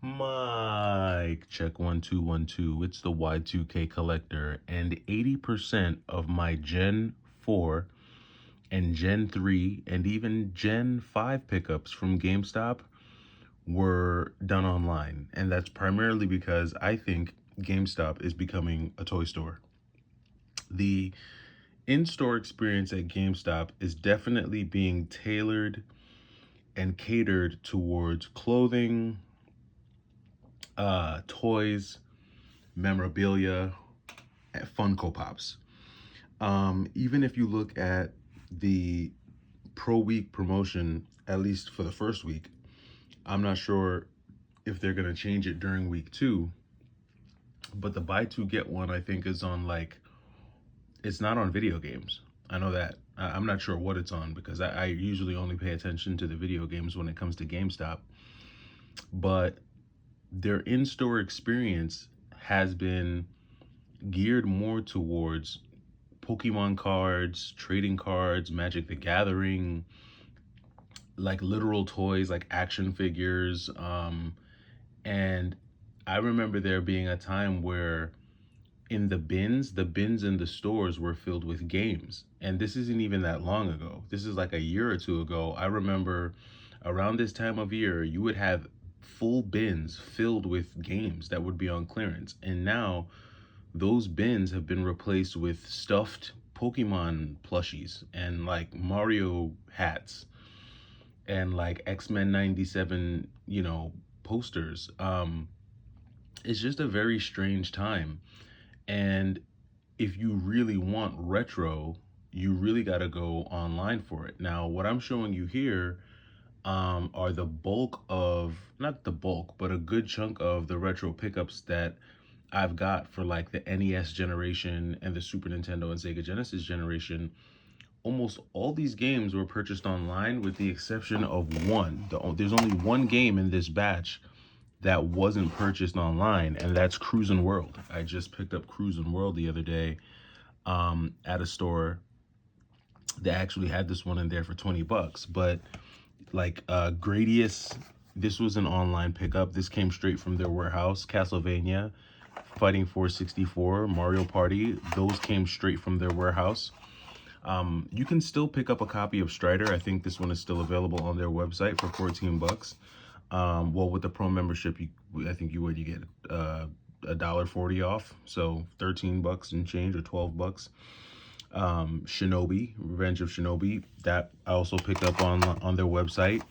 Mic check 1 2 1 2. It's the Y2K collector, and 80% of my Gen 4 and Gen 3 and even Gen 5 pickups from GameStop were done online. And that's primarily because I think GameStop is becoming a toy store. The in store experience at GameStop is definitely being tailored and catered towards clothing, toys, memorabilia, and Funko Pops. Even if you look at the Pro Week promotion, at least for the first week, I'm not sure if they're going to change it during week two, but the buy two get one, I think, is on like, it's not on video games. I know that. I'm not sure what it's on because I usually only pay attention to the video games when it comes to GameStop. But their in store experience has been geared more towards Pokemon cards, trading cards, Magic the Gathering, like literal toys, like action figures. And I remember there being a time where in the bins in the stores were filled with games. And this isn't even that long ago. This is like a year or two ago. I remember around this time of year, you would have full bins filled with games that would be on clearance. And now those bins have been replaced with stuffed Pokemon plushies and like Mario hats and like X-Men 97, posters. It's just a very strange time. And if you really want retro, you really got to go online for it. Now, what I'm showing you here are the bulk of, not the bulk, but a good chunk of the retro pickups that I've got for like the NES generation and the Super Nintendo and Sega Genesis generation. Almost all these games were purchased online with the exception of one. There's only one game in this batch that wasn't purchased online, and that's Cruisin' World. I just picked up Cruisin' World the other day at a store that actually had this one in there for 20 bucks. But like Gradius, this was an online pickup. This came straight from their warehouse. Castlevania, Fighting Force 64, Mario Party, those came straight from their warehouse. You can still pick up a copy of Strider. I think this one is still available on their website for 14 bucks. Well, with the pro membership, I think you get $1.40 off, so 13 bucks and change, or 12 bucks. Shinobi, Revenge of Shinobi, that I also picked up on their website.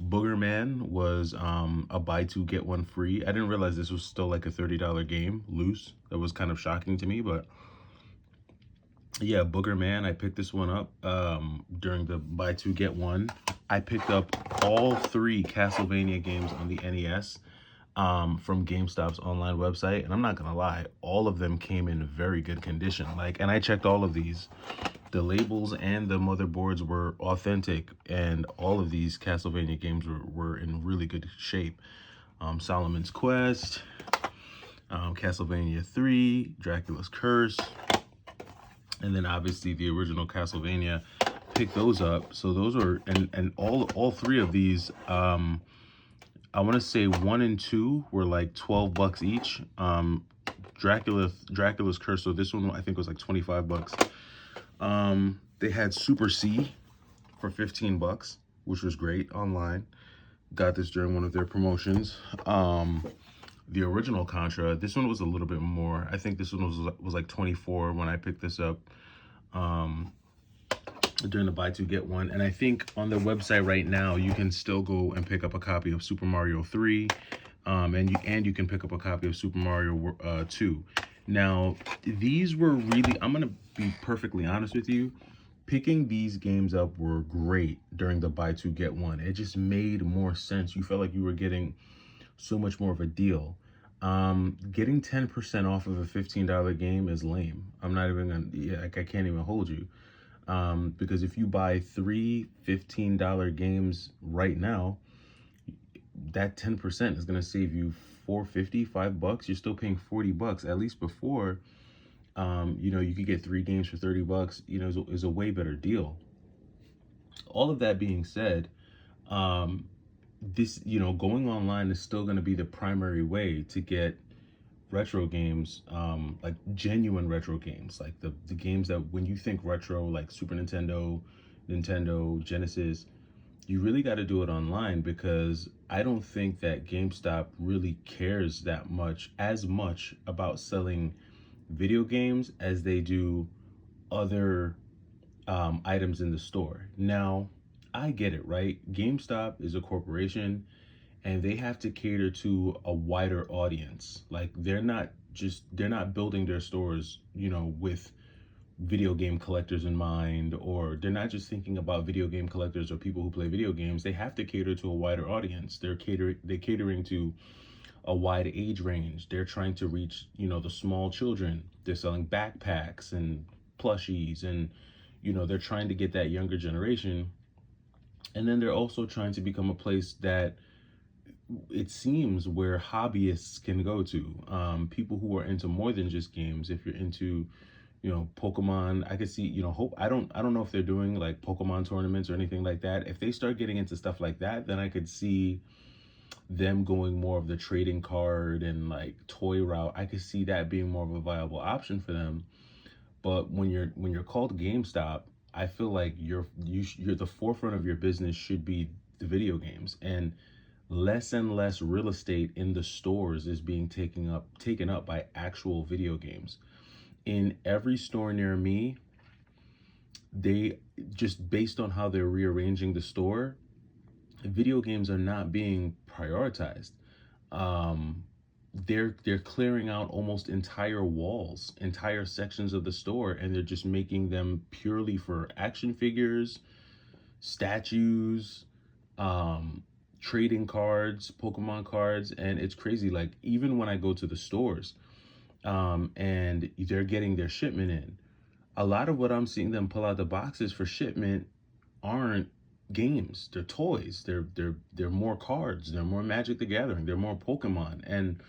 Boogerman was a buy two get one free. I didn't realize this was still like a $30 game loose. That was kind of shocking to me, but yeah, Boogerman, I picked this one up during the buy two get one. I picked up all three Castlevania games on the NES from GameStop's online website, and I'm not gonna lie, all of them came in very good condition. Like, and I checked all of these. The labels and the motherboards were authentic, and all of these Castlevania games were in really good shape. Solomon's Quest, Castlevania 3, Dracula's Curse, and then obviously the original Castlevania. Pick those up. So those are, and all three of these, I want to say 1 and 2 were like 12 bucks each. Dracula's Curse, so this one I think was like 25 bucks. They had Super C for 15 bucks, which was great online. Got this during one of their promotions. The original Contra, this one was a little bit more. I think this one was like 24 when I picked this up during the buy two get one. And I think on their website right now you can still go and pick up a copy of Super Mario 3, and you can pick up a copy of Super Mario 2. Now, these were really, I'm gonna be perfectly honest with you, picking these games up were great during the buy two get one. It just made more sense. You felt like you were getting so much more of a deal. Getting 10% off of a $15 game is lame. I'm not even gonna, yeah, like, I can't even hold you. Because if you buy three $15 games right now, that 10% is gonna save you $4.50, $5. You're still paying 40 bucks. At least before, you could get 3 games for 30 bucks. Is a way better deal. All of that being said, this, going online is still going to be the primary way to get retro games, like genuine retro games, like the games that when you think retro, like Super Nintendo, Nintendo, Genesis, you really got to do it online, because I don't think that GameStop really cares that much, as much about selling video games as they do other items in the store. Now, I get it, right? GameStop is a corporation and they have to cater to a wider audience. Like they're not building their stores, with video game collectors in mind, or they're not just thinking about video game collectors or people who play video games. They have to cater to a wider audience. They're catering to a wide age range. They're trying to reach, the small children. They're selling backpacks and plushies, and they're trying to get that younger generation. And then they're also trying to become a place that it seems where hobbyists can go to, people who are into more than just games. If you're into, Pokemon, I could see, hope I don't know if they're doing like Pokemon tournaments or anything like that. If they start getting into stuff like that, then I could see them going more of the trading card and like toy route. I could see that being more of a viable option for them. But when you're called GameStop, I feel like you're the forefront of your business should be the video games, and less and less real estate in the stores is being taken up by actual video games. In every store near me, they just based on how they're rearranging the store, video games are not being prioritized. Um, they're clearing out almost entire walls, entire sections of the store, and they're just making them purely for action figures, statues, um, trading cards, Pokemon cards, and it's crazy. Like even when I go to the stores, and they're getting their shipment in, a lot of what I'm seeing them pull out the boxes for shipment aren't games. They're toys. They're more cards. They're more Magic the Gathering. They're more Pokemon. And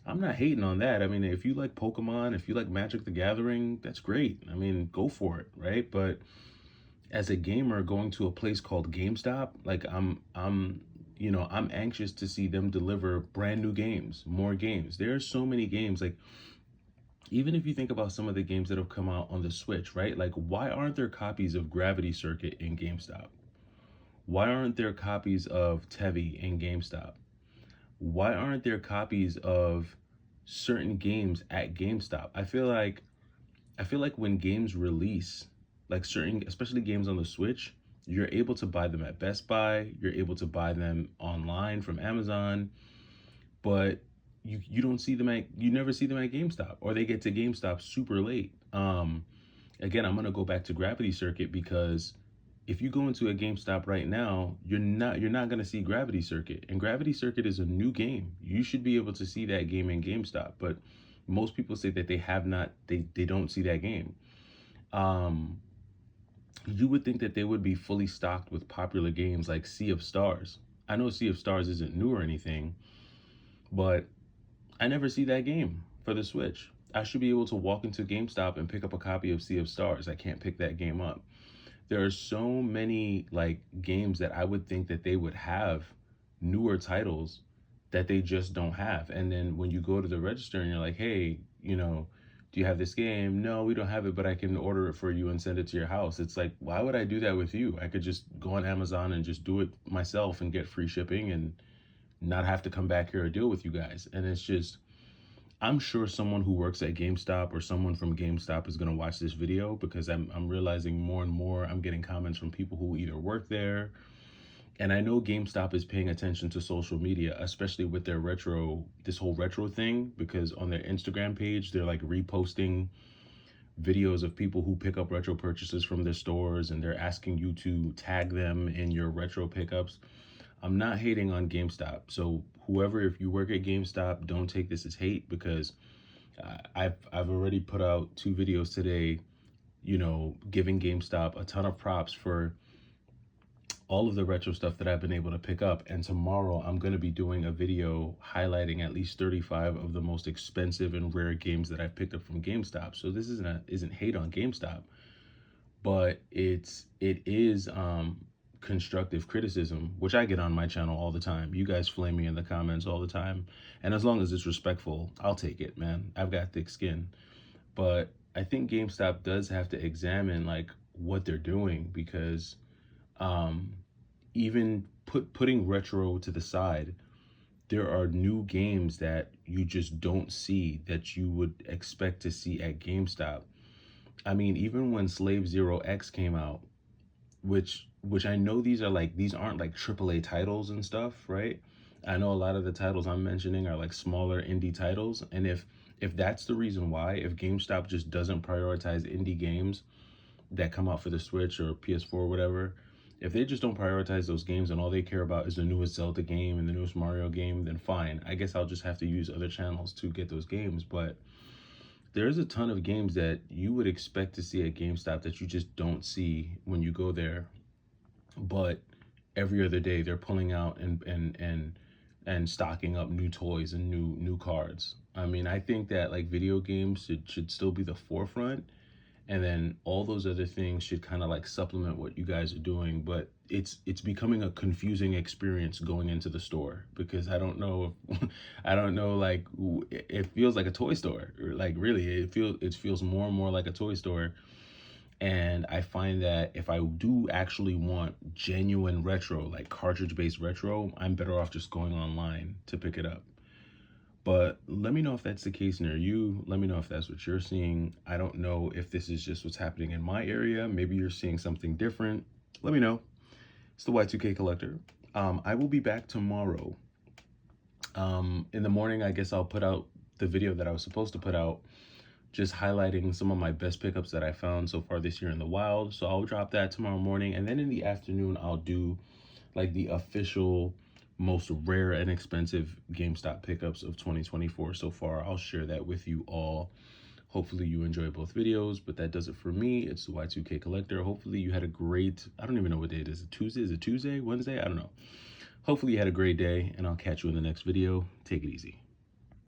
I'm not hating on that. I mean, if you like Pokemon, if you like Magic the Gathering, that's great. I mean, go for it, right? But as a gamer going to a place called GameStop, like I'm anxious to see them deliver brand new games, more games. There are so many games. Like even if you think about some of the games that have come out on the Switch, right? Like why aren't there copies of Gravity Circuit in GameStop? Why aren't there copies of Tevi in GameStop? Why aren't there copies of certain games at GameStop? I feel like when games release, like certain, especially games on the Switch, you're able to buy them at Best Buy, you're able to buy them online from Amazon, but you don't see them at you never see them at GameStop, or they get to GameStop super late. Again, I'm gonna go back to Gravity Circuit, because if you go into a GameStop right now, you're not gonna see Gravity Circuit. And Gravity Circuit is a new game. You should be able to see that game in GameStop, but most people say that they have not they don't see that game. Um you would think that they would be fully stocked with popular games like Sea of Stars. I know Sea of Stars isn't new or anything, but I never see that game for the Switch. I should be able to walk into GameStop and pick up a copy of Sea of Stars. I can't pick that game up. There are so many like games that I would think that they would have, newer titles that they just don't have. And then when you go to the register and you're like, hey, do you have this game? No, we don't have it, but I can order it for you and send it to your house. It's like, why would I do that with you? I could just go on Amazon and just do it myself and get free shipping and not have to come back here or deal with you guys. And it's just, I'm sure someone who works at GameStop or someone from GameStop is going to watch this video, because I'm realizing more and more I'm getting comments from people who either work there. And I know GameStop is paying attention to social media, especially with their this whole retro thing, because on their Instagram page, they're like reposting videos of people who pick up retro purchases from their stores, and they're asking you to tag them in your retro pickups. I'm not hating on GameStop. So whoever, if you work at GameStop, don't take this as hate, because I've already put out 2 videos today, giving GameStop a ton of props for all of the retro stuff that I've been able to pick up. And tomorrow I'm going to be doing a video highlighting at least 35 of the most expensive and rare games that I've picked up from GameStop. So this isn't hate on GameStop, but it is constructive criticism, which I get on my channel all the time. You guys flame me in the comments all the time. And as long as it's respectful, I'll take it, man. I've got thick skin. But I think GameStop does have to examine like what they're doing, because um, even putting retro to the side, there are new games that you just don't see that you would expect to see at GameStop. I mean, even when Slave Zero X came out, which I know these aren't like AAA titles and stuff, right? I know a lot of the titles I'm mentioning are like smaller indie titles, and if that's the reason why, if GameStop just doesn't prioritize indie games that come out for the Switch or PS4 or whatever, if they just don't prioritize those games and all they care about is the newest Zelda game and the newest Mario game, then fine. I guess I'll just have to use other channels to get those games. But there's a ton of games that you would expect to see at GameStop that you just don't see when you go there. But every other day they're pulling out and stocking up new toys and new cards. I mean, I think that like video games should still be the forefront, and then all those other things should kind of like supplement what you guys are doing. But it's becoming a confusing experience going into the store, because I don't know if I don't know, like, it feels like a toy store. Like, really, it feels more and more like a toy store. And I find that if I do actually want genuine retro, like cartridge based retro, I'm better off just going online to pick it up. But let me know if that's the case near you. Let me know if that's what you're seeing. I don't know if this is just what's happening in my area. Maybe you're seeing something different. Let me know. It's the Y2K Collector. I will be back tomorrow. In the morning, I guess I'll put out the video that I was supposed to put out, just highlighting some of my best pickups that I found so far this year in the wild. So I'll drop that tomorrow morning. And then in the afternoon, I'll do like the official most rare and expensive GameStop pickups of 2024 so far. I'll share that with you all. Hopefully you enjoy both videos, but that does it for me. It's the Y2K Collector. Hopefully you had a great, I don't even know what day it is. Tuesday? Is it Tuesday? Wednesday? I don't know. Hopefully you had a great day, and I'll catch you in the next video. Take it easy.